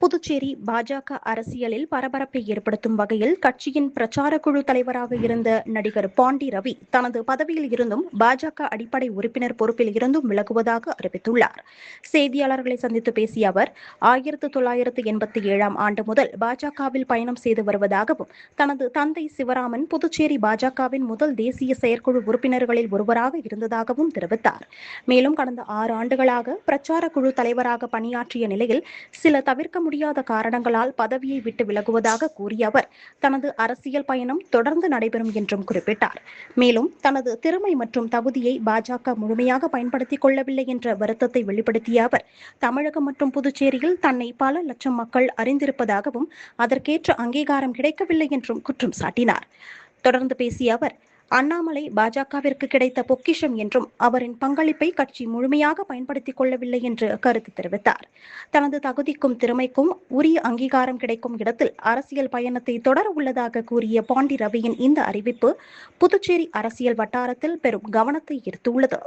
புதுச்சேரி பாஜக அரசியலில் பரபரப்பை ஏற்படுத்தும் வகையில் கட்சியின் பிரச்சார குழு தலைவராக இருந்த நடிகர் பாண்டி ரவி தனது பதவியில் இருந்தும் பாஜக அடிப்படை உறுப்பினர் பொறுப்பில் இருந்தும் விலகுவதாக அறிவித்துள்ளார். செய்தியாளர்களை சந்தித்து பேசிய அவர் 1987ஆம் ஆண்டு முதல் பாஜகவில் பயணம் செய்து வருவதாகவும் தனது தந்தை சிவராமன் புதுச்சேரி பாஜகவின் முதல் தேசிய செயற்குழு உறுப்பினர்களில் ஒருவராக இருந்ததாகவும் தெரிவித்தார். மேலும் கடந்த 6 ஆண்டுகளாக பிரச்சார குழு தலைவராக பணியாற்றிய நிலையில் சில தவிர்க்க முடியாத காரணங்களால் பதவியை விட்டு விலகுவதாக கூறிய அவர் தனது அரசியல் பயணம் தொடர்ந்து நடைபெறும் என்றும் குறிப்பிட்டார். மேலும் தனது திறமை மற்றும் தகுதியை பாஜக முழுமையாக பயன்படுத்திக் கொள்ளவில்லை என்ற வருத்தத்தை வெளிப்படுத்திய அவர் தமிழகம் மற்றும் புதுச்சேரியில் தன்னை பல லட்சம் மக்கள் அறிந்திருப்பதாகவும் அதற்கேற்ற அங்கீகாரம் கிடைக்கவில்லை என்றும் குற்றம் சாட்டினார். தொடர்ந்து பேசிய அவர் அண்ணாமலை பாஜகவிற்கு கிடைத்த பொக்கிஷம் என்றும் அவரின் பங்களிப்பை கட்சி முழுமையாக பயன்படுத்திக் கொள்ளவில்லை என்று கருத்து தெரிவித்தார். தனது தகுதிக்கும் திறமைக்கும் உரிய அங்கீகாரம் கிடைக்கும் இடத்தில் அரசியல் பயணத்தை தொடர உள்ளதாக கூறிய பாண்டி ரவியின் இந்த அறிவிப்பு புதுச்சேரி அரசியல் வட்டாரத்தில் பெரும் கவனத்தை ஈர்த்துள்ளது.